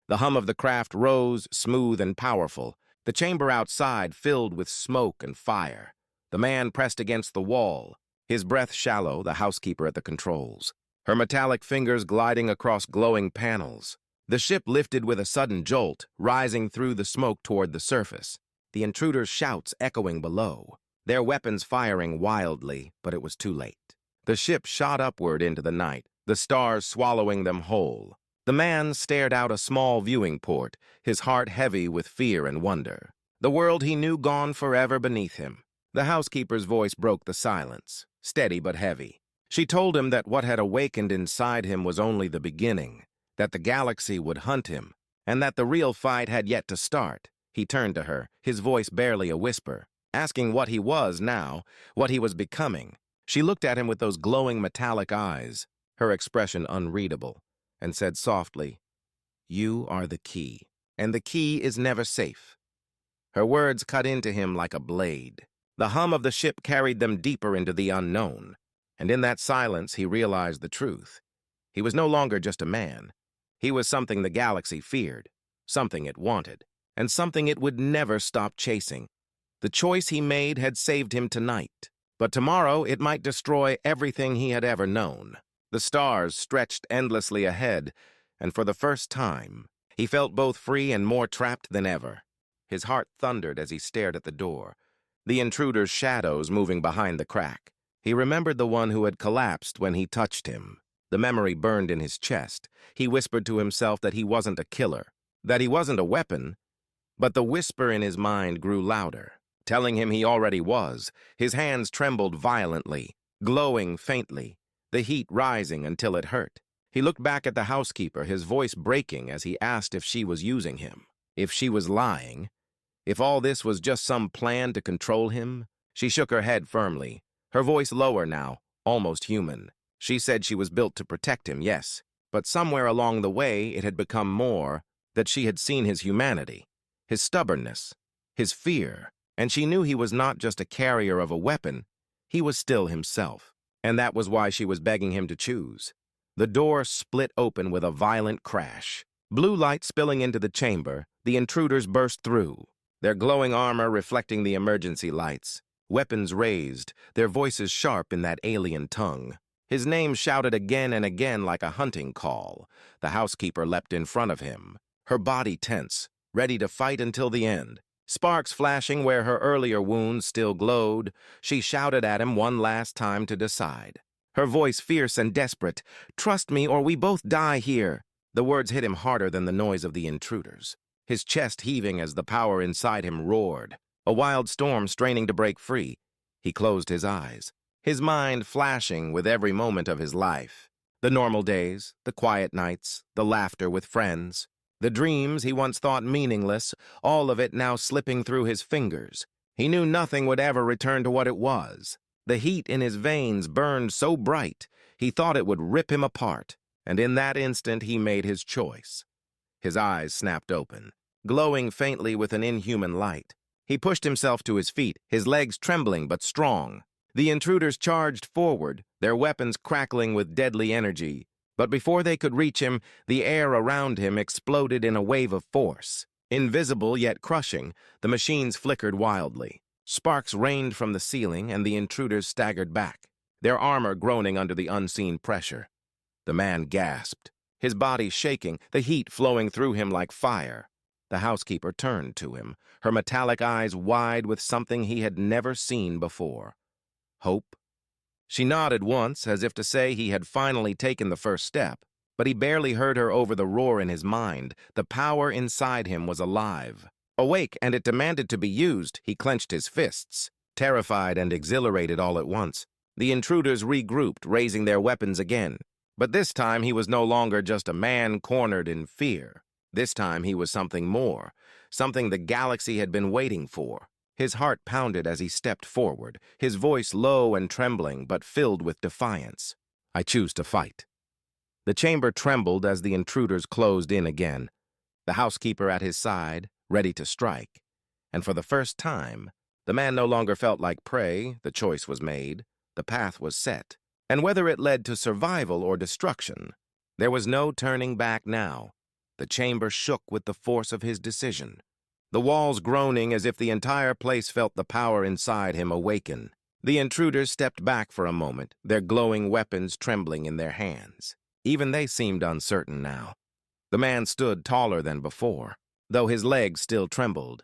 The hum of the craft rose, smooth and powerful, the chamber outside filled with smoke and fire. The man pressed against the wall, his breath shallow, the housekeeper at the controls, her metallic fingers gliding across glowing panels. The ship lifted with a sudden jolt, rising through the smoke toward the surface, the intruders' shouts echoing below, their weapons firing wildly, but it was too late. The ship shot upward into the night, the stars swallowing them whole. The man stared out a small viewing port, his heart heavy with fear and wonder. The world he knew gone forever beneath him. The housekeeper's voice broke the silence, steady but heavy. She told him that what had awakened inside him was only the beginning, that the galaxy would hunt him, and that the real fight had yet to start. He turned to her, his voice barely a whisper, asking what he was now, what he was becoming. She looked at him with those glowing metallic eyes, her expression unreadable, and said softly, "You are the key, and the key is never safe." Her words cut into him like a blade. The hum of the ship carried them deeper into the unknown, and in that silence he realized the truth. He was no longer just a man. He was something the galaxy feared, something it wanted, and something it would never stop chasing. The choice he made had saved him tonight, but tomorrow it might destroy everything he had ever known. The stars stretched endlessly ahead, and for the first time, he felt both free and more trapped than ever. His heart thundered as he stared at the door, the intruder's shadows moving behind the crack. He remembered the one who had collapsed when he touched him. The memory burned in his chest. He whispered to himself that he wasn't a killer, that he wasn't a weapon, but the whisper in his mind grew louder, telling him he already was. His hands trembled violently, glowing faintly, the heat rising until it hurt. He looked back at the housekeeper, his voice breaking as he asked if she was using him, if she was lying, if all this was just some plan to control him. She shook her head firmly, her voice lower now, almost human. She said she was built to protect him, yes, but somewhere along the way it had become more that she had seen his humanity, his stubbornness, his fear, and she knew he was not just a carrier of a weapon, he was still himself. And that was why she was begging him to choose. The door split open with a violent crash. Blue light spilling into the chamber, the intruders burst through, their glowing armor reflecting the emergency lights, weapons raised, their voices sharp in that alien tongue. His name shouted again and again like a hunting call. The housekeeper leapt in front of him, her body tense, ready to fight until the end. Sparks flashing where her earlier wounds still glowed, she shouted at him one last time to decide. Her voice fierce and desperate, "Trust me or we both die here." The words hit him harder than the noise of the intruders, his chest heaving as the power inside him roared, a wild storm straining to break free. He closed his eyes, his mind flashing with every moment of his life. The normal days, the quiet nights, the laughter with friends, the dreams he once thought meaningless, all of it now slipping through his fingers. He knew nothing would ever return to what it was. The heat in his veins burned so bright, he thought it would rip him apart, and in that instant he made his choice. His eyes snapped open, glowing faintly with an inhuman light. He pushed himself to his feet, his legs trembling but strong. The intruders charged forward, their weapons crackling with deadly energy. But before they could reach him, the air around him exploded in a wave of force. Invisible yet crushing, the machines flickered wildly. Sparks rained from the ceiling, and the intruders staggered back, their armor groaning under the unseen pressure. The man gasped, his body shaking, the heat flowing through him like fire. The housekeeper turned to him, her metallic eyes wide with something he had never seen before. Hope? She nodded once, as if to say he had finally taken the first step, but he barely heard her over the roar in his mind. The power inside him was alive, awake, and it demanded to be used. He clenched his fists, terrified and exhilarated all at once. The intruders regrouped, raising their weapons again. But this time he was no longer just a man cornered in fear. This time he was something more, something the galaxy had been waiting for. His heart pounded as he stepped forward, his voice low and trembling but filled with defiance. "I choose to fight." The chamber trembled as the intruders closed in again, the housekeeper at his side, ready to strike. And for the first time, the man no longer felt like prey. The choice was made, the path was set. And whether it led to survival or destruction, there was no turning back now. The chamber shook with the force of his decision, the walls groaning as if the entire place felt the power inside him awaken. The intruders stepped back for a moment, their glowing weapons trembling in their hands. Even they seemed uncertain now. The man stood taller than before, though his legs still trembled.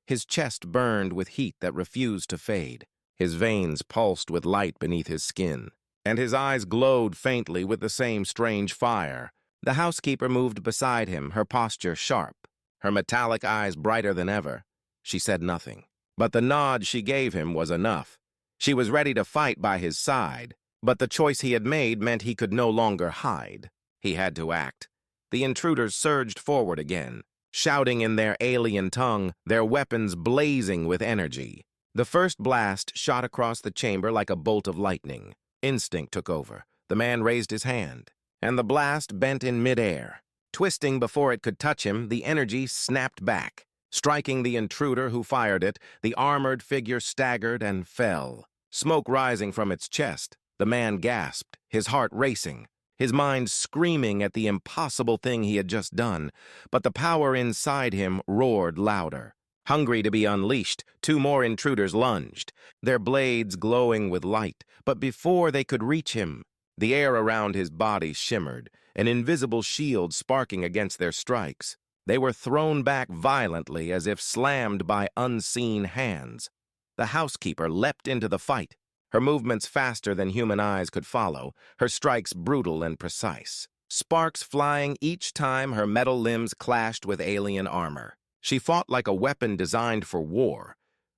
His chest burned with heat that refused to fade. His veins pulsed with light beneath his skin, and his eyes glowed faintly with the same strange fire. The housekeeper moved beside him, her posture sharp, her metallic eyes brighter than ever. She said nothing, but the nod she gave him was enough. She was ready to fight by his side, but the choice he had made meant he could no longer hide. He had to act. The intruders surged forward again, shouting in their alien tongue, their weapons blazing with energy. The first blast shot across the chamber like a bolt of lightning. Instinct took over. The man raised his hand, and the blast bent in midair. Twisting before it could touch him, the energy snapped back. Striking the intruder who fired it, the armored figure staggered and fell. Smoke rising from its chest, the man gasped, his heart racing, his mind screaming at the impossible thing he had just done. But the power inside him roared louder. Hungry to be unleashed, two more intruders lunged, their blades glowing with light. But before they could reach him, the air around his body shimmered, an invisible shield sparking against their strikes. They were thrown back violently as if slammed by unseen hands. The housekeeper leapt into the fight, her movements faster than human eyes could follow, her strikes brutal and precise. Sparks flying each time her metal limbs clashed with alien armor. She fought like a weapon designed for war,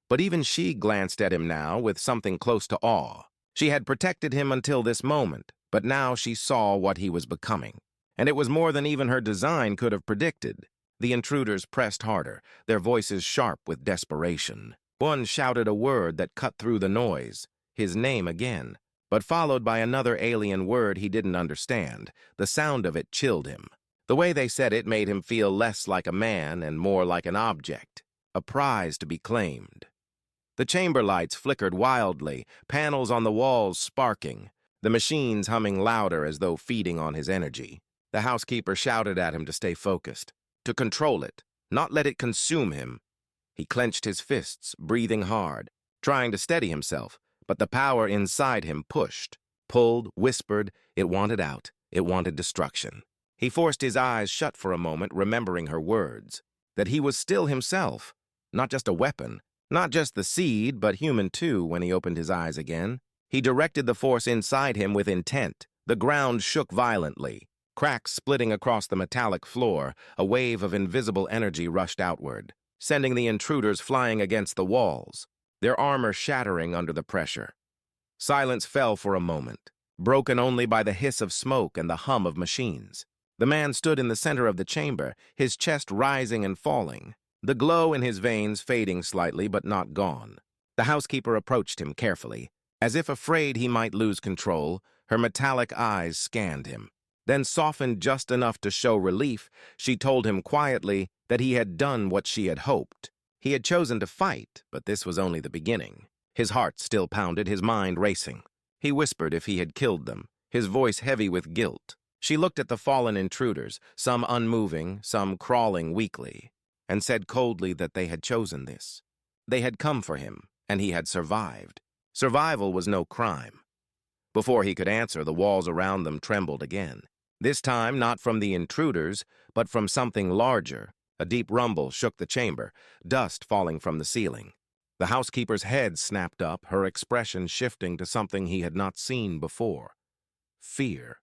but even she glanced at him now with something close to awe. She had protected him until this moment, but now she saw what he was becoming. And it was more than even her design could have predicted. The intruders pressed harder, their voices sharp with desperation. One shouted a word that cut through the noise, his name again, but followed by another alien word he didn't understand. The sound of it chilled him. The way they said it made him feel less like a man and more like an object, a prize to be claimed. The chamber lights flickered wildly, panels on the walls sparking, the machines humming louder as though feeding on his energy. The housekeeper shouted at him to stay focused, to control it, not let it consume him. He clenched his fists, breathing hard, trying to steady himself, but the power inside him pushed, pulled, whispered. It wanted out. It wanted destruction. He forced his eyes shut for a moment, remembering her words, that he was still himself, not just a weapon, not just the seed, but human too. When he opened his eyes again, he directed the force inside him with intent. The ground shook violently. Cracks splitting across the metallic floor, a wave of invisible energy rushed outward, sending the intruders flying against the walls, their armor shattering under the pressure. Silence fell for a moment, broken only by the hiss of smoke and the hum of machines. The man stood in the center of the chamber, his chest rising and falling, the glow in his veins fading slightly but not gone. The housekeeper approached him carefully, as if afraid he might lose control. Her metallic eyes scanned him. Then softened just enough to show relief, she told him quietly that he had done what she had hoped. He had chosen to fight, but this was only the beginning. His heart still pounded, his mind racing. He whispered if he had killed them, his voice heavy with guilt. She looked at the fallen intruders, some unmoving, some crawling weakly, and said coldly that they had chosen this. They had come for him, and he had survived. Survival was no crime. Before he could answer, the walls around them trembled again. This time not from the intruders, but from something larger. A deep rumble shook the chamber, dust falling from the ceiling. The housekeeper's head snapped up, her expression shifting to something he had not seen before. Fear.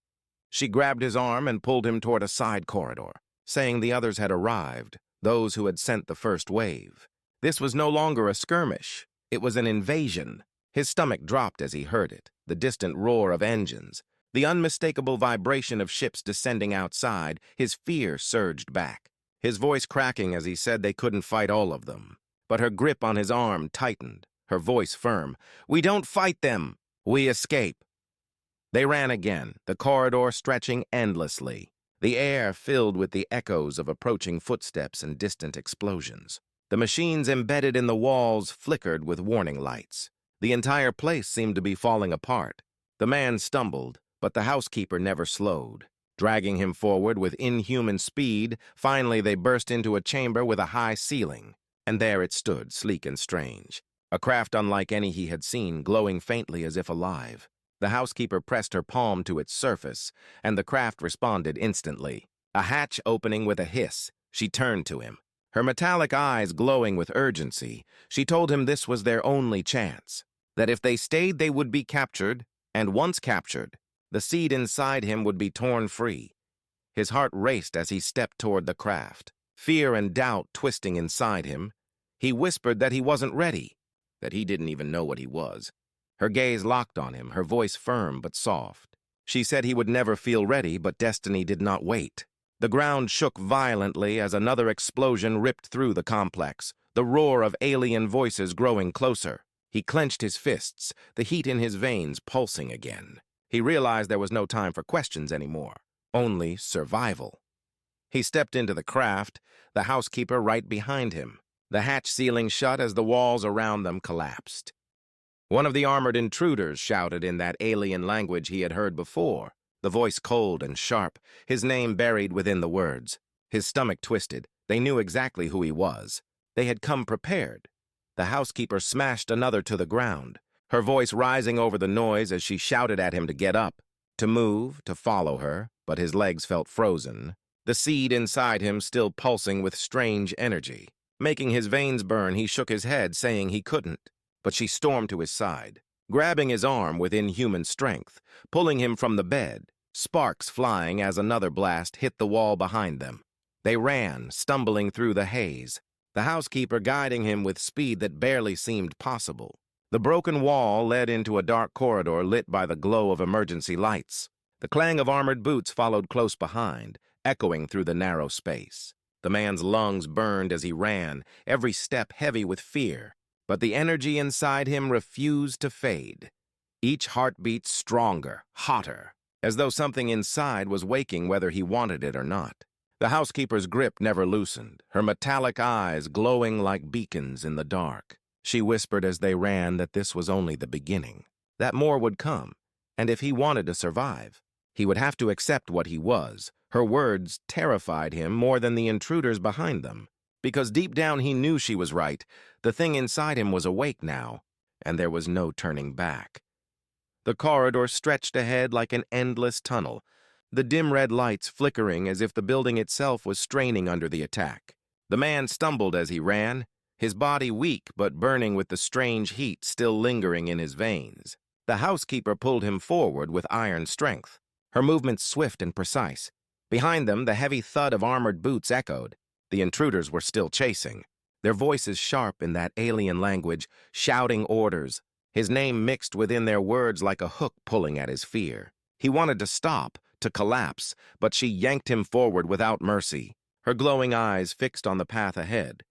She grabbed his arm and pulled him toward a side corridor, saying the others had arrived, those who had sent the first wave. This was no longer a skirmish. It was an invasion. His stomach dropped as he heard it, the distant roar of engines, the unmistakable vibration of ships descending outside. His fear surged back, his voice cracking as he said they couldn't fight all of them. But her grip on his arm tightened, her voice firm. "We don't fight them. We escape." They ran again, the corridor stretching endlessly, the air filled with the echoes of approaching footsteps and distant explosions. The machines embedded in the walls flickered with warning lights. The entire place seemed to be falling apart. The man stumbled, but the housekeeper never slowed. Dragging him forward with inhuman speed, finally they burst into a chamber with a high ceiling, and there it stood, sleek and strange. A craft unlike any he had seen, glowing faintly as if alive. The housekeeper pressed her palm to its surface, and the craft responded instantly. A hatch opening with a hiss, she turned to him. Her metallic eyes glowing with urgency, she told him this was their only chance, that if they stayed they would be captured, and once captured, the seed inside him would be torn free. His heart raced as he stepped toward the craft, fear and doubt twisting inside him. He whispered that he wasn't ready, that he didn't even know what he was. Her gaze locked on him, her voice firm but soft. She said he would never feel ready, but destiny did not wait. The ground shook violently as another explosion ripped through the complex, the roar of alien voices growing closer. He clenched his fists, the heat in his veins pulsing again. He realized there was no time for questions anymore, only survival. He stepped into the craft, the housekeeper right behind him. The hatch ceiling shut as the walls around them collapsed. One of the armored intruders shouted in that alien language he had heard before, the voice cold and sharp, his name buried within the words. His stomach twisted. They knew exactly who he was. They had come prepared. The housekeeper smashed another to the ground, her voice rising over the noise as she shouted at him to get up, to move, to follow her, but his legs felt frozen, the seed inside him still pulsing with strange energy. Making his veins burn, he shook his head, saying he couldn't, but she stormed to his side, grabbing his arm with inhuman strength, pulling him from the bed, sparks flying as another blast hit the wall behind them. They ran, stumbling through the haze, the housekeeper guiding him with speed that barely seemed possible. The broken wall led into a dark corridor lit by the glow of emergency lights. The clang of armored boots followed close behind, echoing through the narrow space. The man's lungs burned as he ran, every step heavy with fear, but the energy inside him refused to fade. Each heartbeat stronger, hotter, as though something inside was waking whether he wanted it or not. The housekeeper's grip never loosened, her metallic eyes glowing like beacons in the dark. She whispered as they ran that this was only the beginning, that more would come, and if he wanted to survive, he would have to accept what he was. Her words terrified him more than the intruders behind them, because deep down he knew she was right. The thing inside him was awake now, and there was no turning back. The corridor stretched ahead like an endless tunnel, the dim red lights flickering as if the building itself was straining under the attack. The man stumbled as he ran, his body weak but burning with the strange heat still lingering in his veins. The housekeeper pulled him forward with iron strength, her movements swift and precise. Behind them, the heavy thud of armored boots echoed. The intruders were still chasing, their voices sharp in that alien language, shouting orders, his name mixed within their words like a hook pulling at his fear. He wanted to stop, to collapse, but she yanked him forward without mercy, her glowing eyes fixed on the path ahead,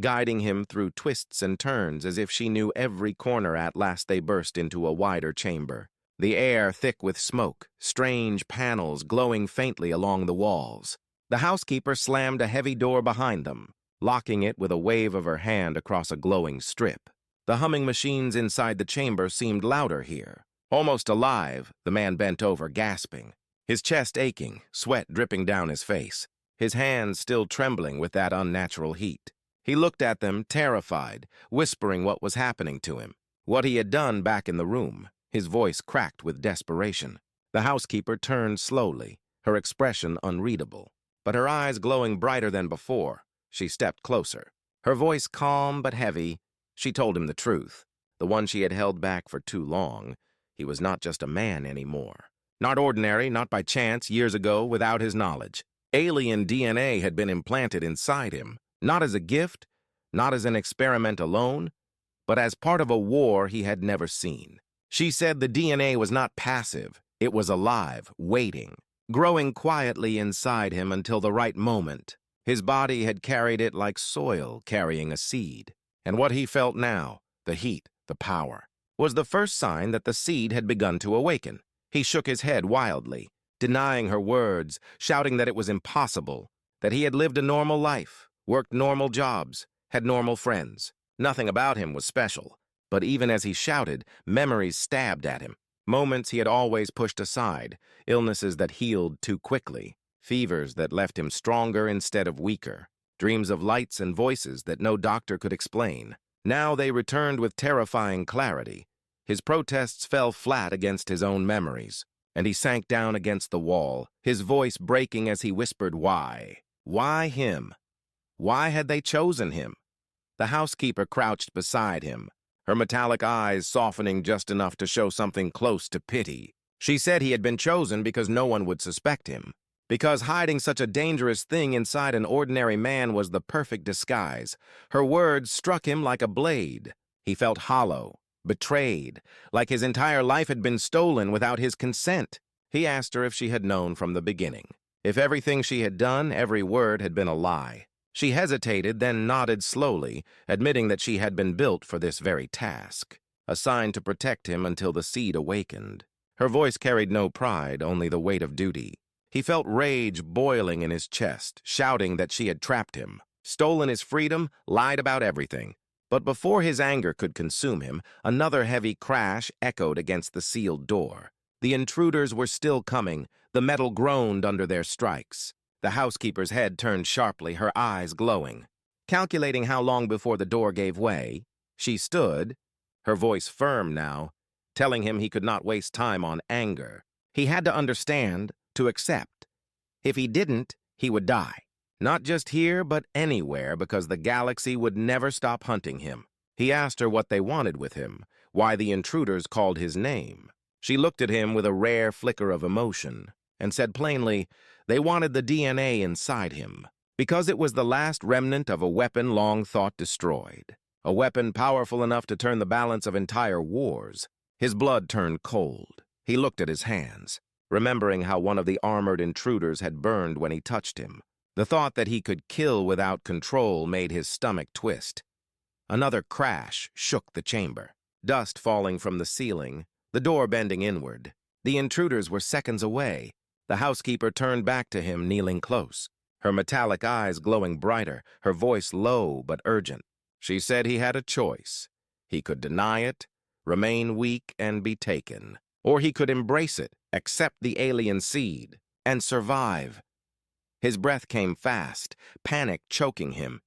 guiding him through twists and turns as if she knew every corner. At last they burst into a wider chamber, the air thick with smoke, strange panels glowing faintly along the walls. The housekeeper slammed a heavy door behind them, locking it with a wave of her hand across a glowing strip. The humming machines inside the chamber seemed louder here. Almost alive, the man bent over, gasping, his chest aching, sweat dripping down his face, his hands still trembling with that unnatural heat. He looked at them, terrified, whispering what was happening to him, what he had done back in the room, his voice cracked with desperation. The housekeeper turned slowly, her expression unreadable, but her eyes glowing brighter than before. She stepped closer. Her voice calm but heavy, she told him the truth, the one she had held back for too long. He was not just a man anymore. Not ordinary, not by chance, years ago, without his knowledge. Alien DNA had been implanted inside him, not as a gift, not as an experiment alone, but as part of a war he had never seen. She said the DNA was not passive, it was alive, waiting, growing quietly inside him until the right moment. His body had carried it like soil carrying a seed. And what he felt now, the heat, the power, was the first sign that the seed had begun to awaken. He shook his head wildly, denying her words, shouting that it was impossible, that he had lived a normal life, worked normal jobs, had normal friends. Nothing about him was special. But even as he shouted, memories stabbed at him. Moments he had always pushed aside, illnesses that healed too quickly, fevers that left him stronger instead of weaker, dreams of lights and voices that no doctor could explain. Now they returned with terrifying clarity. His protests fell flat against his own memories, and he sank down against the wall, his voice breaking as he whispered, "Why? Why him? Why had they chosen him?" The housekeeper crouched beside him, her metallic eyes softening just enough to show something close to pity. She said he had been chosen because no one would suspect him, because hiding such a dangerous thing inside an ordinary man was the perfect disguise. Her words struck him like a blade. He felt hollow, betrayed, like his entire life had been stolen without his consent. He asked her if she had known from the beginning, if everything she had done, every word, had been a lie. She hesitated, then nodded slowly, admitting that she had been built for this very task, assigned to protect him until the seed awakened. Her voice carried no pride, only the weight of duty. He felt rage boiling in his chest, shouting that she had trapped him, stolen his freedom, lied about everything. But before his anger could consume him, another heavy crash echoed against the sealed door. The intruders were still coming. The metal groaned under their strikes. The housekeeper's head turned sharply, her eyes glowing. Calculating how long before the door gave way, she stood, her voice firm now, telling him he could not waste time on anger. He had to understand, to accept. If he didn't, he would die. Not just here, but anywhere, because the galaxy would never stop hunting him. He asked her what they wanted with him, why the intruders called his name. She looked at him with a rare flicker of emotion, and said plainly, they wanted the DNA inside him, because it was the last remnant of a weapon long thought destroyed, a weapon powerful enough to turn the balance of entire wars. His blood turned cold. He looked at his hands, remembering how one of the armored intruders had burned when he touched him. The thought that he could kill without control made his stomach twist. Another crash shook the chamber, dust falling from the ceiling, the door bending inward. The intruders were seconds away. The housekeeper turned back to him, kneeling close, her metallic eyes glowing brighter, her voice low but urgent. She said he had a choice. He could deny it, remain weak, and be taken. Or he could embrace it, accept the alien seed, and survive. His breath came fast, panic choking him.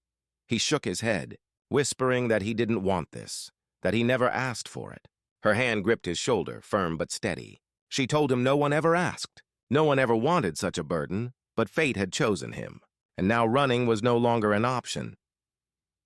He shook his head, whispering that he didn't want this, that he never asked for it. Her hand gripped his shoulder, firm but steady. She told him no one ever asked. No one ever wanted such a burden, but fate had chosen him, and now running was no longer an option.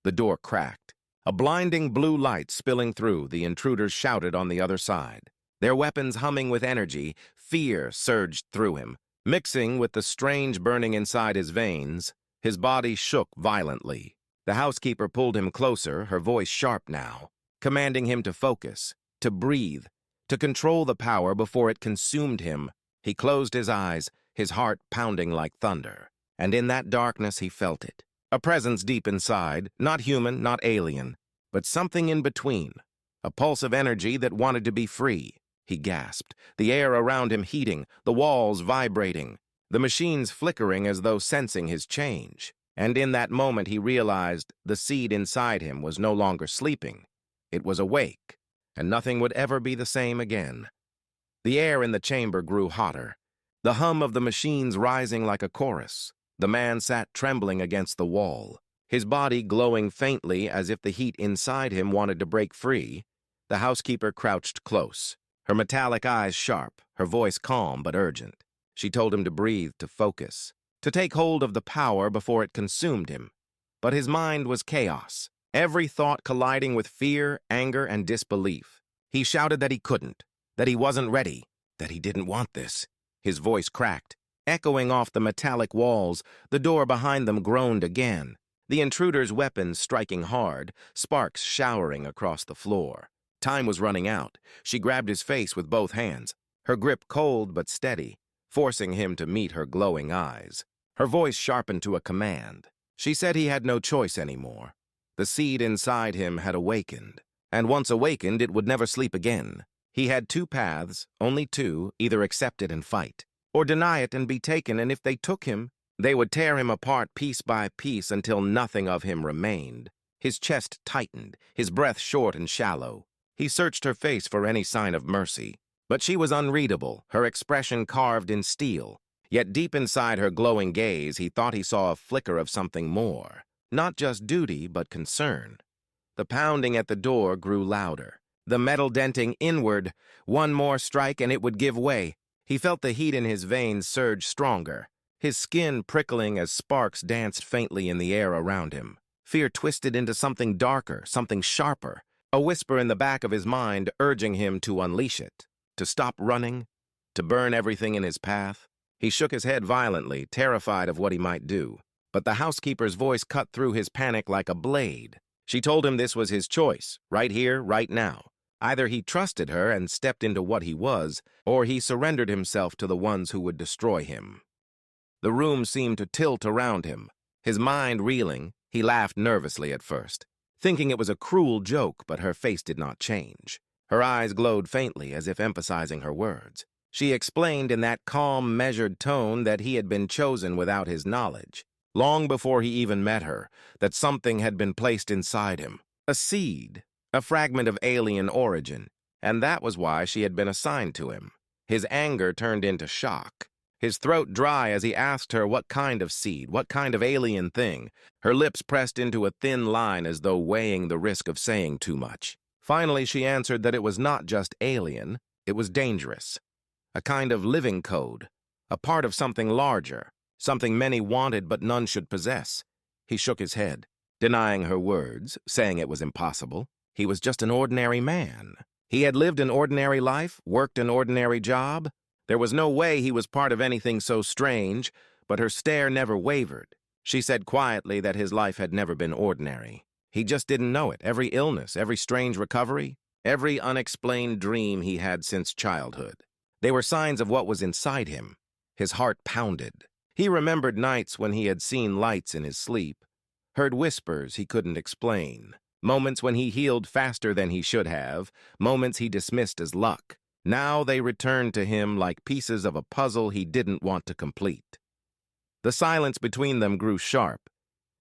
The door cracked. A blinding blue light spilling through, the intruders shouted on the other side. Their weapons humming with energy, fear surged through him. Mixing with the strange burning inside his veins, his body shook violently. The housekeeper pulled him closer, her voice sharp now, commanding him to focus, to breathe, to control the power before it consumed him. He closed his eyes, his heart pounding like thunder, and in that darkness he felt it. A presence deep inside, not human, not alien, but something in between. A pulse of energy that wanted to be free. He gasped, the air around him heating, the walls vibrating, the machines flickering as though sensing his change. And in that moment he realized the seed inside him was no longer sleeping. It was awake, and nothing would ever be the same again. The air in the chamber grew hotter, the hum of the machines rising like a chorus. The man sat trembling against the wall, his body glowing faintly as if the heat inside him wanted to break free. The housekeeper crouched close, her metallic eyes sharp, her voice calm but urgent. She told him to breathe, to focus, to take hold of the power before it consumed him. But his mind was chaos, every thought colliding with fear, anger, and disbelief. He shouted that he couldn't, that he wasn't ready, that he didn't want this. His voice cracked, echoing off the metallic walls. The door behind them groaned again, the intruder's weapons striking hard, sparks showering across the floor. Time was running out. She grabbed his face with both hands, her grip cold but steady, forcing him to meet her glowing eyes. Her voice sharpened to a command. She said he had no choice anymore. The seed inside him had awakened, and once awakened, it would never sleep again. He had two paths, only two, either accept it and fight, or deny it and be taken, and if they took him, they would tear him apart piece by piece until nothing of him remained. His chest tightened, his breath short and shallow. He searched her face for any sign of mercy, But she was unreadable, her expression carved in steel. Yet deep inside her glowing gaze, he thought he saw a flicker of something more. Not just duty, but concern. The pounding at the door grew louder. The metal denting inward. One more strike and it would give way. He felt the heat in his veins surge stronger, his skin prickling as sparks danced faintly in the air around him. Fear twisted into something darker, something sharper, a whisper in the back of his mind urging him to unleash it, to stop running, to burn everything in his path. He shook his head violently, terrified of what he might do. But the housekeeper's voice cut through his panic like a blade. She told him this was his choice, right here, right now. Either he trusted her and stepped into what he was, or he surrendered himself to the ones who would destroy him. The room seemed to tilt around him. His mind reeling, he laughed nervously at first, thinking it was a cruel joke, but her face did not change. Her eyes glowed faintly as if emphasizing her words. She explained in that calm, measured tone that he had been chosen without his knowledge, long before he even met her, that something had been placed inside him, a seed, a fragment of alien origin, and that was why she had been assigned to him. His anger turned into shock, his throat dry as he asked her what kind of seed, what kind of alien thing. Her lips pressed into a thin line as though weighing the risk of saying too much. Finally, she answered that it was not just alien, it was dangerous. A kind of living code, a part of something larger, something many wanted but none should possess. He shook his head, denying her words, saying it was impossible. He was just an ordinary man. He had lived an ordinary life, worked an ordinary job. There was no way he was part of anything so strange, but her stare never wavered. She said quietly that his life had never been ordinary. He just didn't know it. Every illness, every strange recovery, every unexplained dream he had since childhood. They were signs of what was inside him. His heart pounded. He remembered nights when he had seen lights in his sleep, heard whispers he couldn't explain, moments when he healed faster than he should have, moments he dismissed as luck. Now they returned to him like pieces of a puzzle he didn't want to complete. The silence between them grew sharp.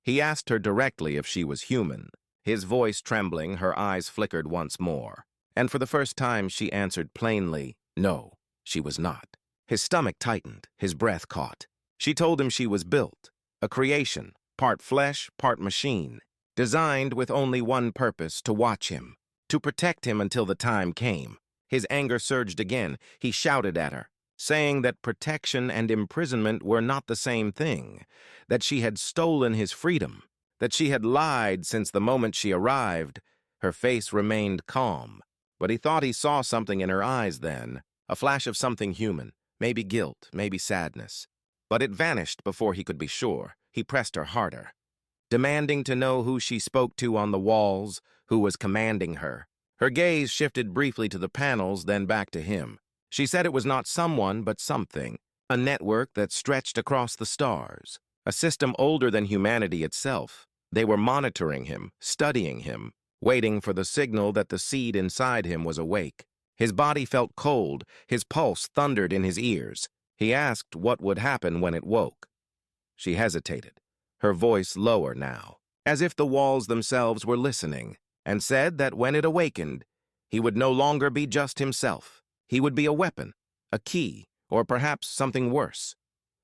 He asked her directly if she was human. His voice trembling, her eyes flickered once more. And for the first time she answered plainly, no, she was not. His stomach tightened, his breath caught. She told him she was built, a creation, part flesh, part machine, designed with only one purpose, to watch him, to protect him until the time came. His anger surged again. He shouted at her, saying that protection and imprisonment were not the same thing, that she had stolen his freedom, that she had lied since the moment she arrived. Her face remained calm, but he thought he saw something in her eyes then, a flash of something human, maybe guilt, maybe sadness. But it vanished before he could be sure. He pressed her harder, demanding to know who she spoke to on the walls, who was commanding her. Her gaze shifted briefly to the panels, then back to him. She said it was not someone, but something, a network that stretched across the stars, a system older than humanity itself. They were monitoring him, studying him, waiting for the signal that the seed inside him was awake. His body felt cold, his pulse thundered in his ears. He asked what would happen when it woke. She hesitated, her voice lower now, as if the walls themselves were listening, and said that when it awakened, he would no longer be just himself. He would be a weapon, a key, or perhaps something worse.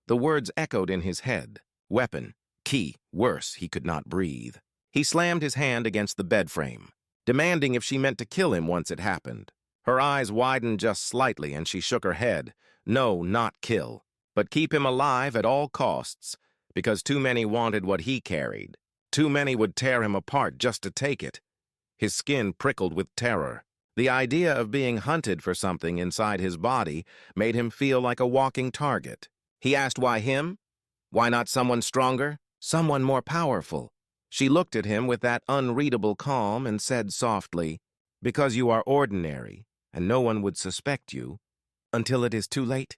The words echoed in his head. Weapon, key, worse. He could not breathe. He slammed his hand against the bed frame, demanding if she meant to kill him once it happened. Her eyes widened just slightly, and she shook her head. No, not kill, but keep him alive at all costs, because too many wanted what he carried. Too many would tear him apart just to take it. His skin prickled with terror. The idea of being hunted for something inside his body made him feel like a walking target. He asked why him? Why not someone stronger? Someone more powerful? She looked at him with that unreadable calm and said softly, because you are ordinary, and no one would suspect you until it is too late.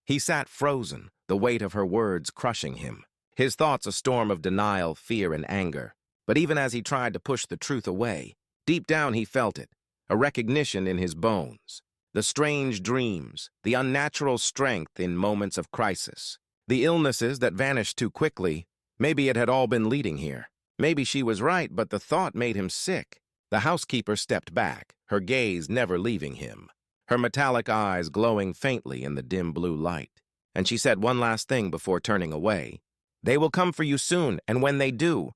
He sat frozen, the weight of her words crushing him. His thoughts a storm of denial, fear, and anger. But even as he tried to push the truth away, deep down he felt it, a recognition in his bones. The strange dreams, the unnatural strength in moments of crisis, the illnesses that vanished too quickly. Maybe it had all been leading here. Maybe she was right, but the thought made him sick. The housekeeper stepped back, her gaze never leaving him. her metallic eyes glowing faintly in the dim blue light. And she said one last thing before turning away. "They will come for you soon, and when they do,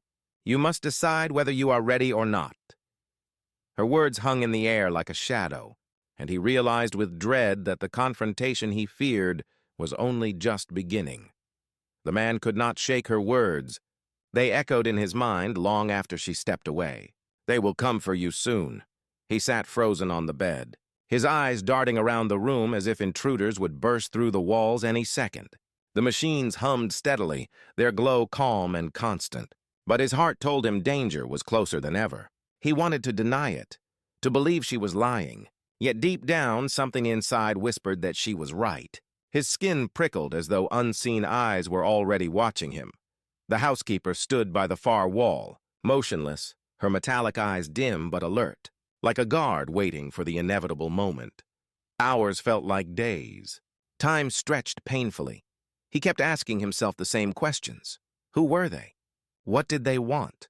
you must decide whether you are ready or not." Her words hung in the air like a shadow, and he realized with dread that the confrontation he feared was only just beginning. The man could not shake her words. They echoed in his mind long after she stepped away. "They will come for you soon." He sat frozen on the bed, his eyes darting around the room as if intruders would burst through the walls any second. The machines hummed steadily, their glow calm and constant. But his heart told him danger was closer than ever. He wanted to deny it, to believe she was lying. Yet deep down, something inside whispered that she was right. His skin prickled as though unseen eyes were already watching him. The housekeeper stood by the far wall, motionless, her metallic eyes dim but alert, like a guard waiting for the inevitable moment. Hours felt like days. Time stretched painfully. He kept asking himself the same questions. Who were they? What did they want?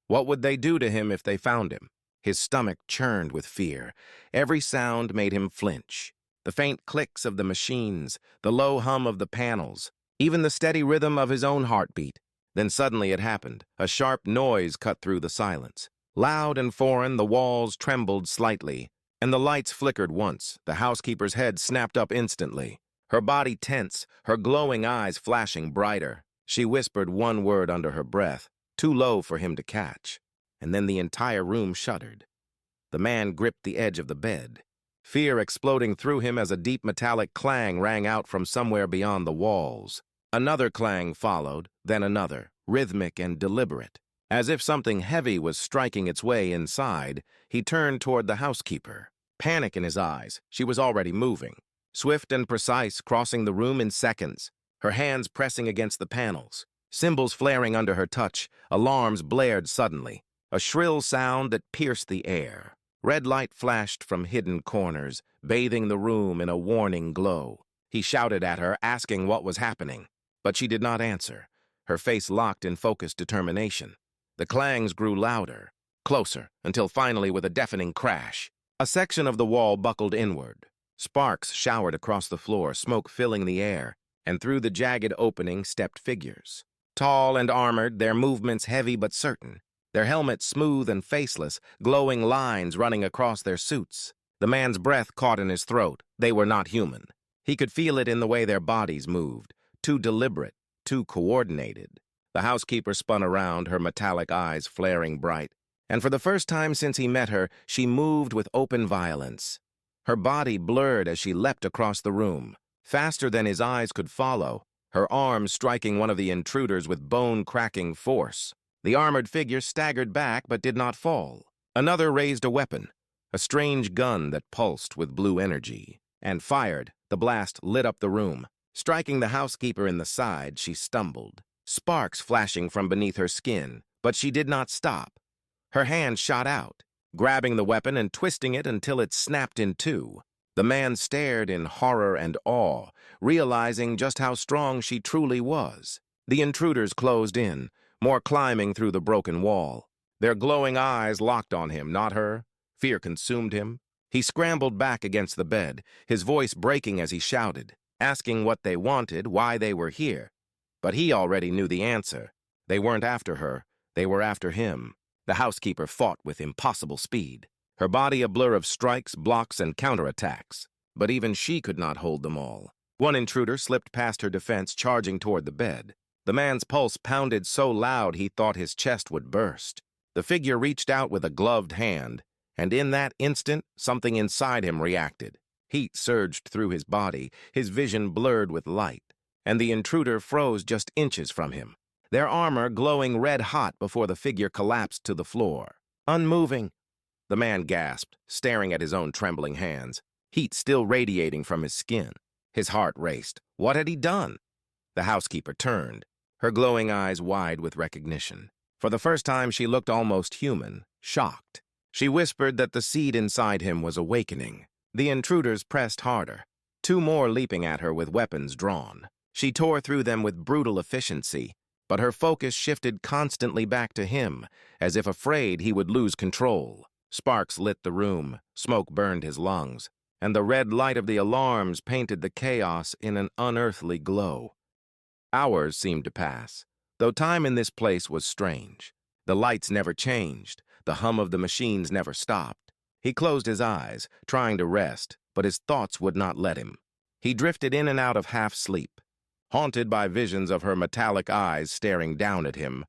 What would they do to him if they found him? His stomach churned with fear. Every sound made him flinch. The faint clicks of the machines, the low hum of the panels, even the steady rhythm of his own heartbeat. Then suddenly it happened. A sharp noise cut through the silence. Loud and foreign, the walls trembled slightly, and the lights flickered once. The housekeeper's head snapped up instantly, her body tense, her glowing eyes flashing brighter. She whispered one word under her breath, too low for him to catch, and then the entire room shuddered. The man gripped the edge of the bed, fear exploding through him as a deep metallic clang rang out from somewhere beyond the walls. Another clang followed, then another, rhythmic and deliberate. As if something heavy was striking its way inside, he turned toward the housekeeper. Panic in his eyes, she was already moving. Swift and precise, crossing the room in seconds, her hands pressing against the panels. Symbols flaring under her touch, alarms blared suddenly. A shrill sound that pierced the air. Red light flashed from hidden corners, bathing the room in a warning glow. He shouted at her, asking what was happening. But she did not answer, her face locked in focused determination. The clangs grew louder, closer, until finally with a deafening crash, a section of the wall buckled inward. Sparks showered across the floor, smoke filling the air, and through the jagged opening stepped figures. Tall and armored, their movements heavy but certain, their helmets smooth and faceless, glowing lines running across their suits. The man's breath caught in his throat. They were not human. He could feel it in the way their bodies moved, too deliberate, too coordinated. The housekeeper spun around, her metallic eyes flaring bright, and for the first time since he met her, she moved with open violence. Her body blurred as she leapt across the room, faster than his eyes could follow, her arms striking one of the intruders with bone-cracking force. The armored figure staggered back but did not fall. Another raised a weapon, a strange gun that pulsed with blue energy, and fired. The blast lit up the room. Striking the housekeeper in the side, she stumbled, sparks flashing from beneath her skin, but she did not stop. Her hand shot out, grabbing the weapon and twisting it until it snapped in two. The man stared in horror and awe, realizing just how strong she truly was. The intruders closed in, more climbing through the broken wall. Their glowing eyes locked on him, not her. Fear consumed him. He scrambled back against the bed, his voice breaking as he shouted, asking what they wanted, why they were here. But he already knew the answer. They weren't after her, they were after him. The housekeeper fought with impossible speed, her body a blur of strikes, blocks, and counterattacks. But even she could not hold them all. One intruder slipped past her defense, charging toward the bed. The man's pulse pounded so loud he thought his chest would burst. The figure reached out with a gloved hand, and in that instant, something inside him reacted. Heat surged through his body, his vision blurred with light, and the intruder froze just inches from him, their armor glowing red-hot before the figure collapsed to the floor. "Unmoving," the man gasped, staring at his own trembling hands, heat still radiating from his skin. His heart raced. What had he done? The housekeeper turned, her glowing eyes wide with recognition. For the first time, she looked almost human, shocked. She whispered that the seed inside him was awakening. The intruders pressed harder, two more leaping at her with weapons drawn. She tore through them with brutal efficiency, but her focus shifted constantly back to him, as if afraid he would lose control. Sparks lit the room, smoke burned his lungs, and the red light of the alarms painted the chaos in an unearthly glow. Hours seemed to pass, though time in this place was strange. The lights never changed, the hum of the machines never stopped. He closed his eyes, trying to rest, but his thoughts would not let him. He drifted in and out of half-sleep, haunted by visions of her metallic eyes staring down at him.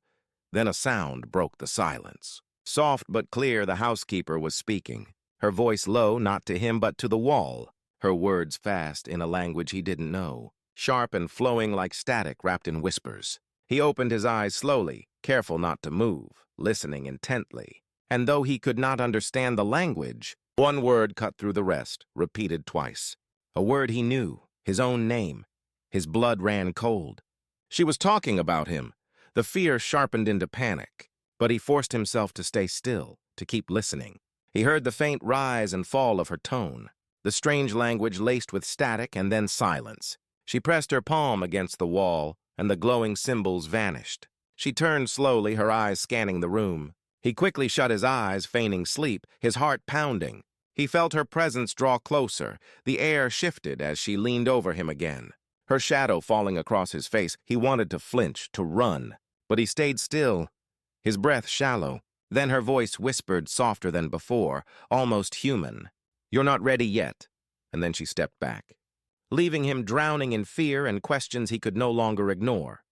Then a sound broke the silence. Soft but clear, the housekeeper was speaking, her voice low, not to him but to the wall, her words fast in a language he didn't know, sharp and flowing like static wrapped in whispers. He opened his eyes slowly, careful not to move, listening intently. And though he could not understand the language, one word cut through the rest, repeated twice. A word he knew, his own name. His blood ran cold. She was talking about him. The fear sharpened into panic, but he forced himself to stay still, to keep listening. He heard the faint rise and fall of her tone, the strange language laced with static and then silence. She pressed her palm against the wall, and the glowing symbols vanished. She turned slowly, her eyes scanning the room. He quickly shut his eyes, feigning sleep, his heart pounding. He felt her presence draw closer. The air shifted as she leaned over him again. Her shadow falling across his face, he wanted to flinch, to run. But he stayed still, his breath shallow. Then her voice whispered softer than before, almost human. "You're not ready yet." And then she stepped back, leaving him drowning in fear and questions he could no longer ignore.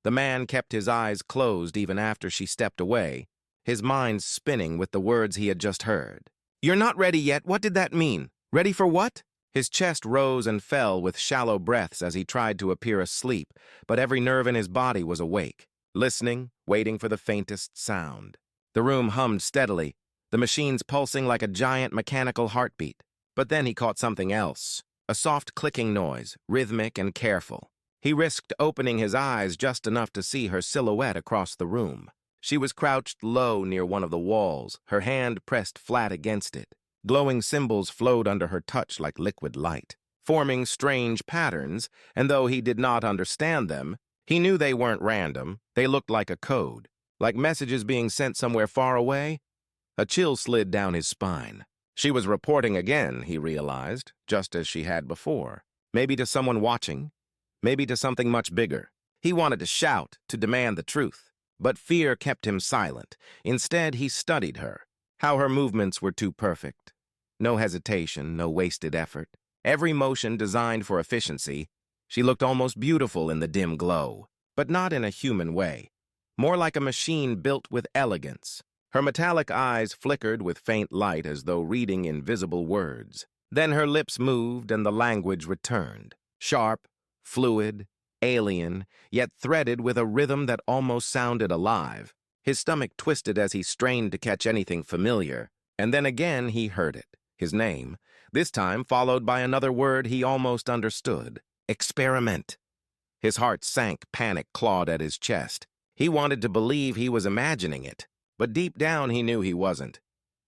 The man kept his eyes closed even after she stepped away, his mind spinning with the words he had just heard. "You're not ready yet? What did that mean? Ready for what?" His chest rose and fell with shallow breaths as he tried to appear asleep, but every nerve in his body was awake, listening, waiting for the faintest sound. The room hummed steadily, the machines pulsing like a giant mechanical heartbeat. But then he caught something else, a soft clicking noise, rhythmic and careful. He risked opening his eyes just enough to see her silhouette across the room. She was crouched low near one of the walls, her hand pressed flat against it. Glowing symbols flowed under her touch like liquid light, forming strange patterns, and though he did not understand them, he knew they weren't random. They looked like a code, like messages being sent somewhere far away. A chill slid down his spine. She was reporting again, he realized, just as she had before. Maybe to someone watching, maybe to something much bigger. He wanted to shout, to demand the truth. But fear kept him silent. Instead, he studied her, how her movements were too perfect. No hesitation, no wasted effort. Every motion designed for efficiency. She looked almost beautiful in the dim glow, but not in a human way. More like a machine built with elegance. Her metallic eyes flickered with faint light as though reading invisible words. Then her lips moved and the language returned. Sharp, fluid, alien, yet threaded with a rhythm that almost sounded alive. His stomach twisted as he strained to catch anything familiar, and then again he heard it, his name, this time followed by another word he almost understood. Experiment. His heart sank, panic clawed at his chest. He wanted to believe he was imagining it, but deep down he knew he wasn't.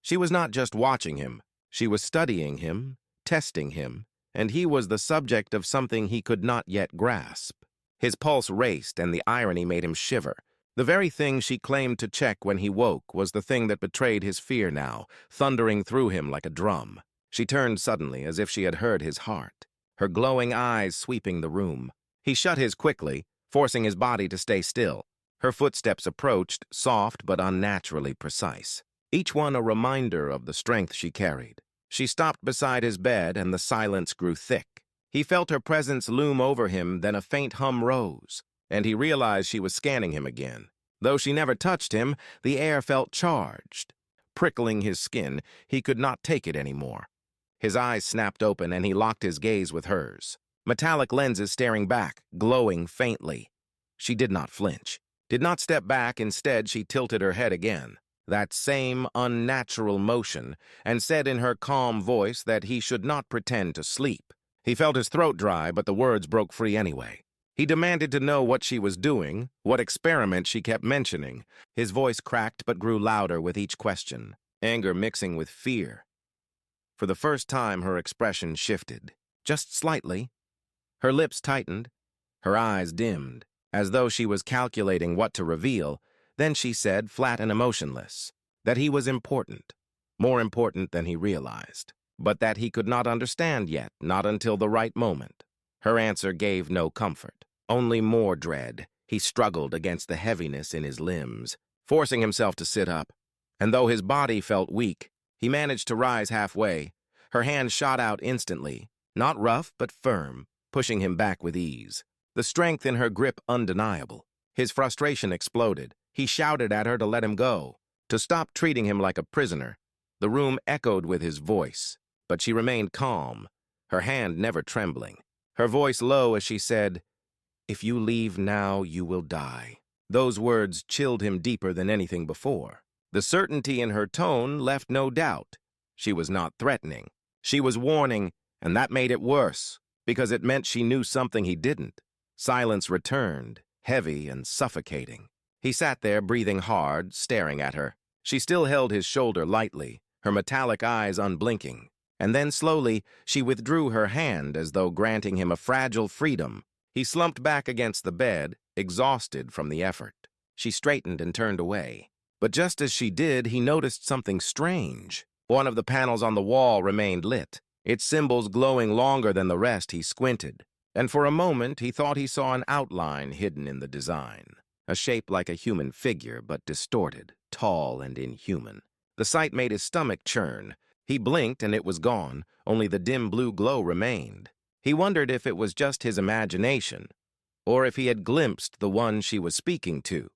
She was not just watching him, she was studying him, testing him, and he was the subject of something he could not yet grasp. His pulse raced, and the irony made him shiver. The very thing she claimed to check when he woke was the thing that betrayed his fear now, thundering through him like a drum. She turned suddenly, as if she had heard his heart, her glowing eyes sweeping the room. He shut his quickly, forcing his body to stay still. Her footsteps approached, soft but unnaturally precise, each one a reminder of the strength she carried. She stopped beside his bed, and the silence grew thick. He felt her presence loom over him, then a faint hum rose, and he realized she was scanning him again. Though she never touched him, the air felt charged. Prickling his skin, he could not take it anymore. His eyes snapped open, and he locked his gaze with hers. Metallic lenses staring back, glowing faintly. She did not flinch, did not step back. Instead, she tilted her head again, that same unnatural motion, and said in her calm voice that he should not pretend to sleep. He felt his throat dry, but the words broke free anyway. He demanded to know what she was doing, what experiment she kept mentioning. His voice cracked but grew louder with each question, anger mixing with fear. For the first time, her expression shifted, just slightly. Her lips tightened, her eyes dimmed, as though she was calculating what to reveal. Then she said, flat and emotionless, that he was important, more important than he realized. but that he could not understand yet, not until the right moment. Her answer gave no comfort, only more dread. He struggled against the heaviness in his limbs, forcing himself to sit up. And though his body felt weak, he managed to rise halfway. Her hand shot out instantly, not rough but firm, pushing him back with ease. The strength in her grip undeniable. His frustration exploded. He shouted at her to let him go, to stop treating him like a prisoner. The room echoed with his voice, but she remained calm, her hand never trembling. Her voice low as she said, "If you leave now, you will die." Those words chilled him deeper than anything before. The certainty in her tone left no doubt. She was not threatening. She was warning, and that made it worse, because it meant she knew something he didn't. Silence returned, heavy and suffocating. He sat there, breathing hard, staring at her. She still held his shoulder lightly, her metallic eyes unblinking. And then slowly, she withdrew her hand as though granting him a fragile freedom. He slumped back against the bed, exhausted from the effort. She straightened and turned away. But just as she did, he noticed something strange. One of the panels on the wall remained lit, its symbols glowing longer than the rest. He squinted, and for a moment he thought he saw an outline hidden in the design. A shape like a human figure, but distorted, tall and inhuman. The sight made his stomach churn. He blinked and it was gone, only the dim blue glow remained. He wondered if it was just his imagination, or if he had glimpsed the one she was speaking to.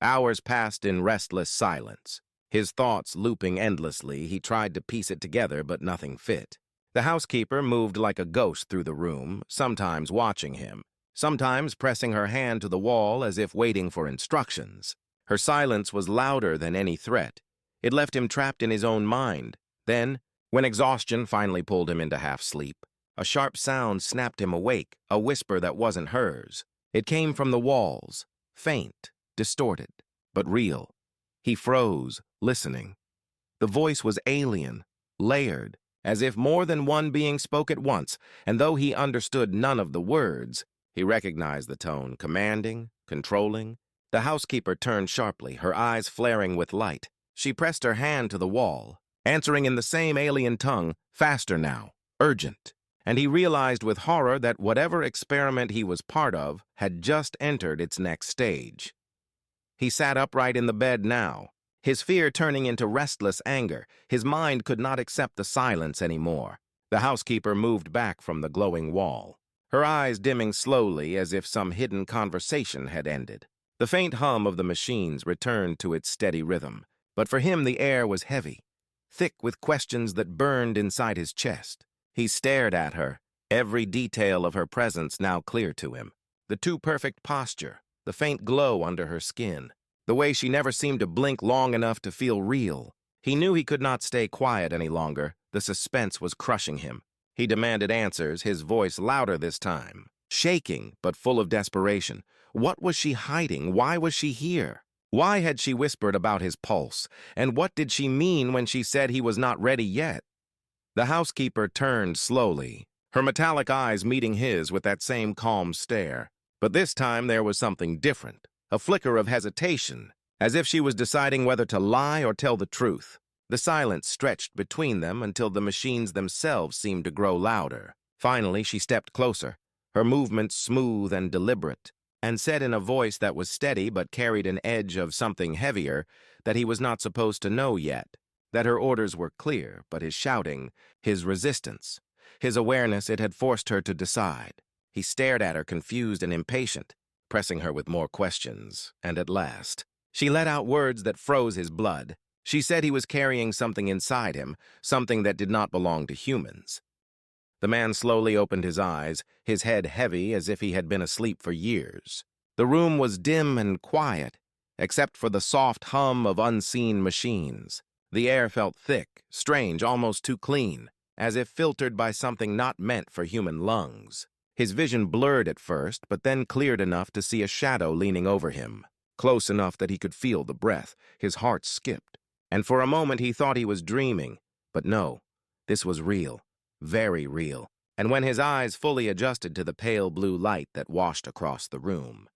Hours passed in restless silence. His thoughts looping endlessly, he tried to piece it together, but nothing fit. The housekeeper moved like a ghost through the room, sometimes watching him, sometimes pressing her hand to the wall as if waiting for instructions. Her silence was louder than any threat. It left him trapped in his own mind. Then, when exhaustion finally pulled him into half-sleep, a sharp sound snapped him awake, a whisper that wasn't hers. It came from the walls, faint, distorted, but real. He froze, listening. The voice was alien, layered, as if more than one being spoke at once, and though he understood none of the words, he recognized the tone, commanding, controlling. The housekeeper turned sharply, her eyes flaring with light. She pressed her hand to the wall, answering in the same alien tongue, faster now, urgent. And he realized with horror that whatever experiment he was part of had just entered its next stage. He sat upright in the bed now, his fear turning into restless anger. His mind could not accept the silence anymore. The housekeeper moved back from the glowing wall, her eyes dimming slowly as if some hidden conversation had ended. The faint hum of the machines returned to its steady rhythm, but for him the air was heavy, thick with questions that burned inside his chest. He stared at her, every detail of her presence now clear to him. The too-perfect posture, the faint glow under her skin, the way she never seemed to blink long enough to feel real. He knew he could not stay quiet any longer. The suspense was crushing him. He demanded answers, his voice louder this time, shaking but full of desperation. What was she hiding? Why was she here? Why had she whispered about his pulse? And what did she mean when she said he was not ready yet? The housekeeper turned slowly, her metallic eyes meeting his with that same calm stare. But this time there was something different, a flicker of hesitation, as if she was deciding whether to lie or tell the truth. The silence stretched between them until the machines themselves seemed to grow louder. Finally, she stepped closer, her movements smooth and deliberate, and said in a voice that was steady but carried an edge of something heavier that he was not supposed to know yet, that her orders were clear, but his shouting, his resistance, his awareness, it had forced her to decide. He stared at her, confused and impatient, pressing her with more questions, and at last, she let out words that froze his blood. She said he was carrying something inside him, something that did not belong to humans. The man slowly opened his eyes, his head heavy as if he had been asleep for years. The room was dim and quiet, except for the soft hum of unseen machines. The air felt thick, strange, almost too clean, as if filtered by something not meant for human lungs. His vision blurred at first, but then cleared enough to see a shadow leaning over him, close enough that he could feel the breath. His heart skipped, and for a moment he thought he was dreaming. But no, this was real, very real. And when his eyes fully adjusted to the pale blue light that washed across the room,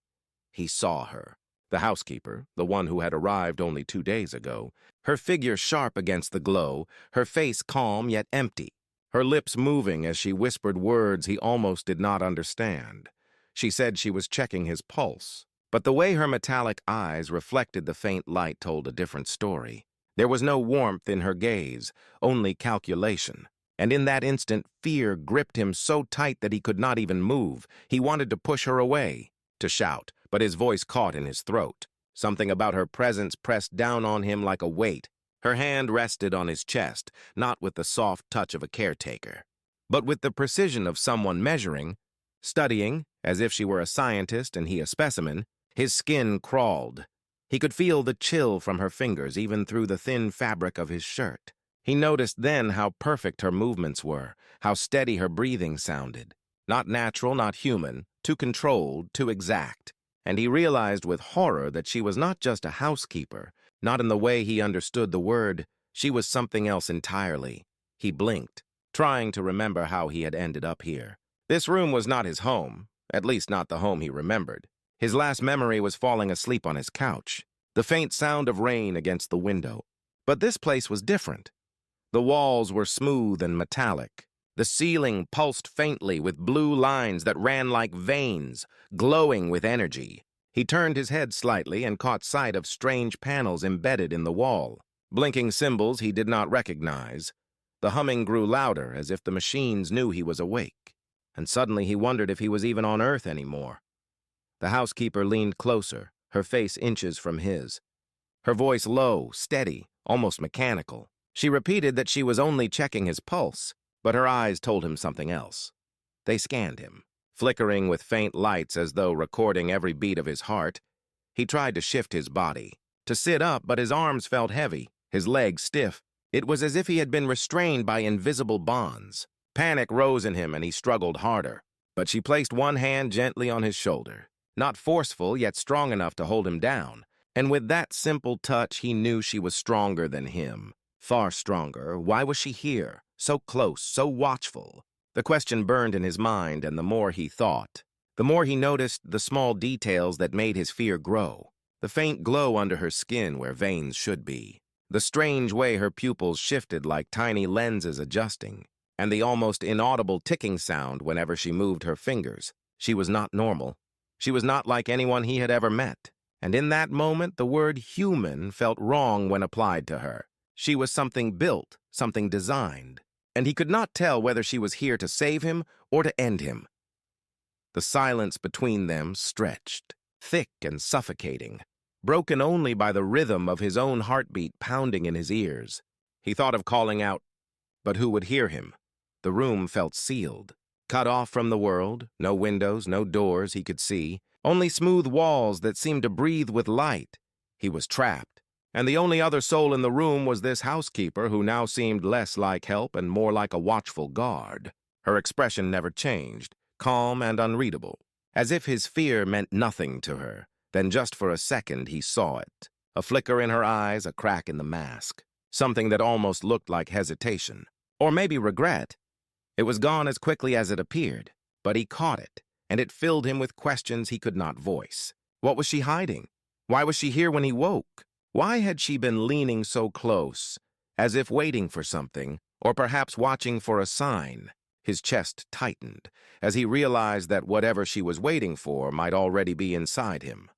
he saw her. The housekeeper, the one who had arrived only 2 days ago, her figure sharp against the glow, her face calm yet empty. her lips moving as she whispered words he almost did not understand. She said she was checking his pulse, but the way her metallic eyes reflected the faint light told a different story. There was no warmth in her gaze, only calculation. And in that instant, fear gripped him so tight that he could not even move. He wanted to push her away, to shout, but his voice caught in his throat. Something about her presence pressed down on him like a weight. Her hand rested on his chest, not with the soft touch of a caretaker, but with the precision of someone measuring, studying, as if she were a scientist and he a specimen. His skin crawled. He could feel the chill from her fingers even through the thin fabric of his shirt. He noticed then how perfect her movements were, how steady her breathing sounded. Not natural, not human, too controlled, too exact. And he realized with horror that she was not just a housekeeper, not in the way he understood the word. She was something else entirely. He blinked, trying to remember how he had ended up here. This room was not his home, at least not the home he remembered. His last memory was falling asleep on his couch, the faint sound of rain against the window. But this place was different. The walls were smooth and metallic. The ceiling pulsed faintly with blue lines that ran like veins, glowing with energy. He turned his head slightly and caught sight of strange panels embedded in the wall, blinking symbols he did not recognize. The humming grew louder, as if the machines knew he was awake. And suddenly he wondered if he was even on Earth anymore. The housekeeper leaned closer, her face inches from his. Her voice low, steady, almost mechanical. She repeated that she was only checking his pulse, but her eyes told him something else. They scanned him, flickering with faint lights as though recording every beat of his heart. He tried to shift his body, to sit up, but his arms felt heavy, his legs stiff. It was as if he had been restrained by invisible bonds. Panic rose in him and he struggled harder. But she placed one hand gently on his shoulder, not forceful yet strong enough to hold him down. And with that simple touch, he knew she was stronger than him. Far stronger. Why was she here? So close, so watchful. The question burned in his mind, and the more he thought, the more he noticed the small details that made his fear grow. The faint glow under her skin where veins should be. The strange way her pupils shifted like tiny lenses adjusting. And the almost inaudible ticking sound whenever she moved her fingers. She was not normal. She was not like anyone he had ever met. And in that moment, the word human felt wrong when applied to her. She was something built, something designed, and he could not tell whether she was here to save him or to end him. The silence between them stretched, thick and suffocating, broken only by the rhythm of his own heartbeat pounding in his ears. He thought of calling out, but who would hear him? The room felt sealed, cut off from the world, no windows, no doors he could see, only smooth walls that seemed to breathe with light. He was trapped. And the only other soul in the room was this housekeeper who now seemed less like help and more like a watchful guard. Her expression never changed, calm and unreadable, as if his fear meant nothing to her. Then just for a second he saw it. A flicker in her eyes, a crack in the mask. Something that almost looked like hesitation. Or maybe regret. It was gone as quickly as it appeared, but he caught it, and it filled him with questions he could not voice. What was she hiding? Why was she here when he woke? Why had she been leaning so close, as if waiting for something, or perhaps watching for a sign? His chest tightened, as he realized that whatever she was waiting for might already be inside him.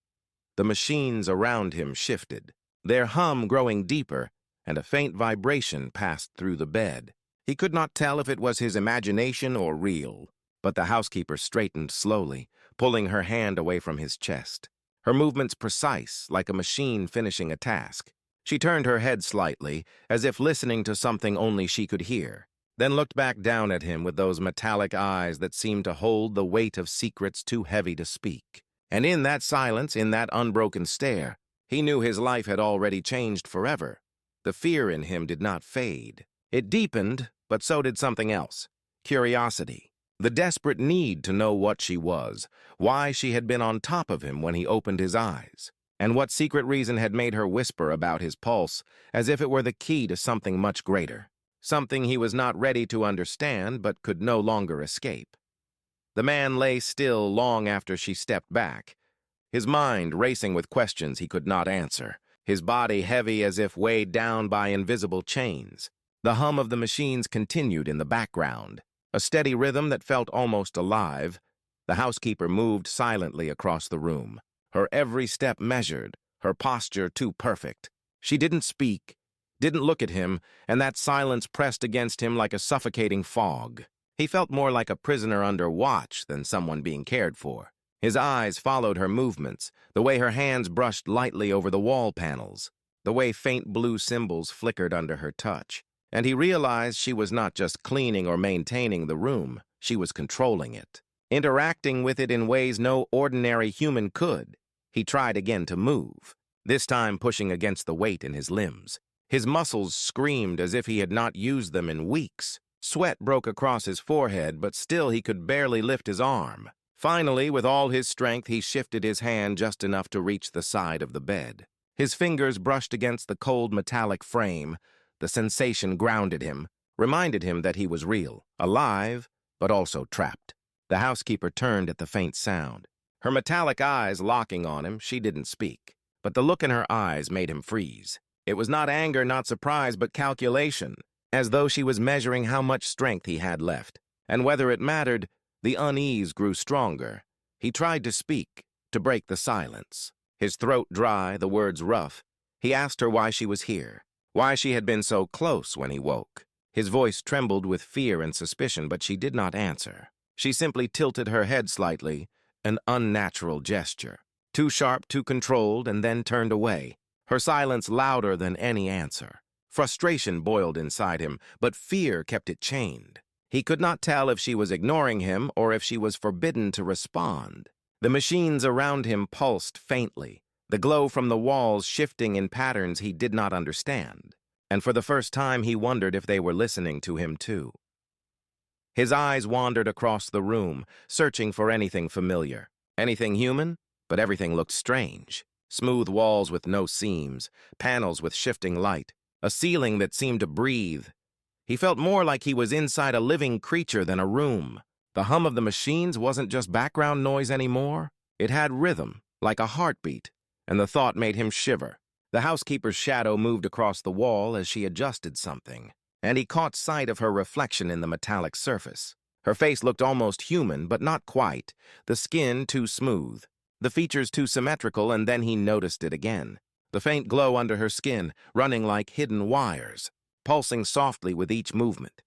The machines around him shifted, their hum growing deeper, and a faint vibration passed through the bed. He could not tell if it was his imagination or real, but the housekeeper straightened slowly, pulling her hand away from his chest. Her movements precise, like a machine finishing a task. She turned her head slightly, as if listening to something only she could hear, then looked back down at him with those metallic eyes that seemed to hold the weight of secrets too heavy to speak. And in that silence, in that unbroken stare, he knew his life had already changed forever. The fear in him did not fade. It deepened, but so did something else. Curiosity. The desperate need to know what she was, why she had been on top of him when he opened his eyes, and what secret reason had made her whisper about his pulse as if it were the key to something much greater, something he was not ready to understand but could no longer escape. The man lay still long after she stepped back, his mind racing with questions he could not answer, his body heavy as if weighed down by invisible chains. The hum of the machines continued in the background, a steady rhythm that felt almost alive. The housekeeper moved silently across the room, her every step measured, her posture too perfect. She didn't speak, didn't look at him, and that silence pressed against him like a suffocating fog. He felt more like a prisoner under watch than someone being cared for. His eyes followed her movements, the way her hands brushed lightly over the wall panels, the way faint blue symbols flickered under her touch. And he realized she was not just cleaning or maintaining the room, she was controlling it, interacting with it in ways no ordinary human could. He tried again to move, this time pushing against the weight in his limbs. His muscles screamed as if he had not used them in weeks. Sweat broke across his forehead, but still he could barely lift his arm. Finally, with all his strength, he shifted his hand just enough to reach the side of the bed. His fingers brushed against the cold metallic frame. The sensation grounded him, reminded him that he was real, alive, but also trapped. The housekeeper turned at the faint sound. Her metallic eyes locking on him, she didn't speak. But the look in her eyes made him freeze. It was not anger, not surprise, but calculation, as though she was measuring how much strength he had left. And whether it mattered, the unease grew stronger. He tried to speak, to break the silence. His throat dry, the words rough. He asked her why she was here, why she had been so close when he woke. His voice trembled with fear and suspicion, but she did not answer. She simply tilted her head slightly, an unnatural gesture. Too sharp, too controlled, and then turned away. Her silence louder than any answer. Frustration boiled inside him, but fear kept it chained. He could not tell if she was ignoring him or if she was forbidden to respond. The machines around him pulsed faintly, the glow from the walls shifting in patterns he did not understand. And for the first time he wondered if they were listening to him too. His eyes wandered across the room, searching for anything familiar. Anything human? But everything looked strange. Smooth walls with no seams, panels with shifting light, a ceiling that seemed to breathe. He felt more like he was inside a living creature than a room. The hum of the machines wasn't just background noise anymore. It had rhythm, like a heartbeat, and the thought made him shiver. The housekeeper's shadow moved across the wall as she adjusted something, and he caught sight of her reflection in the metallic surface. Her face looked almost human, but not quite, the skin too smooth, the features too symmetrical, and then he noticed it again. The faint glow under her skin, running like hidden wires, pulsing softly with each movement.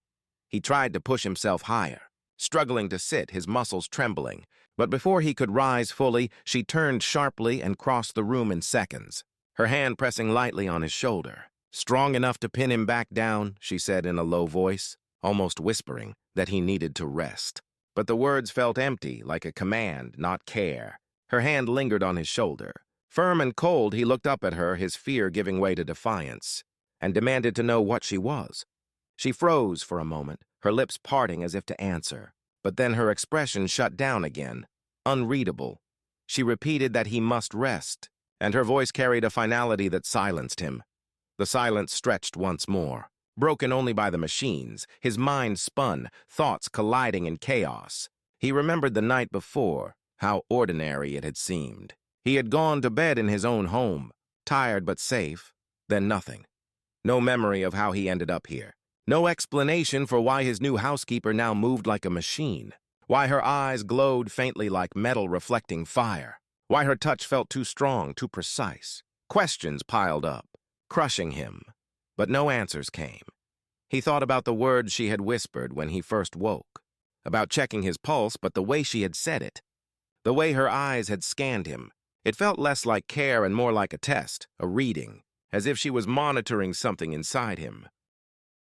He tried to push himself higher, struggling to sit, his muscles trembling. But before he could rise fully, she turned sharply and crossed the room in seconds, her hand pressing lightly on his shoulder. "Strong enough to pin him back down," she said in a low voice, almost whispering that he needed to rest. But the words felt empty, like a command, not care. Her hand lingered on his shoulder. Firm and cold, he looked up at her, his fear giving way to defiance, and demanded to know what she was. She froze for a moment, her lips parting as if to answer. But then her expression shut down again, unreadable. She repeated that he must rest, and her voice carried a finality that silenced him. The silence stretched once more, broken only by the machines. His mind spun, thoughts colliding in chaos. He remembered the night before, how ordinary it had seemed. He had gone to bed in his own home, tired but safe, then nothing. No memory of how he ended up here. No explanation for why his new housekeeper now moved like a machine. Why her eyes glowed faintly like metal reflecting fire. Why her touch felt too strong, too precise. Questions piled up, crushing him, but no answers came. He thought about the words she had whispered when he first woke, about checking his pulse, but the way she had said it, the way her eyes had scanned him, it felt less like care and more like a test, a reading, as if she was monitoring something inside him.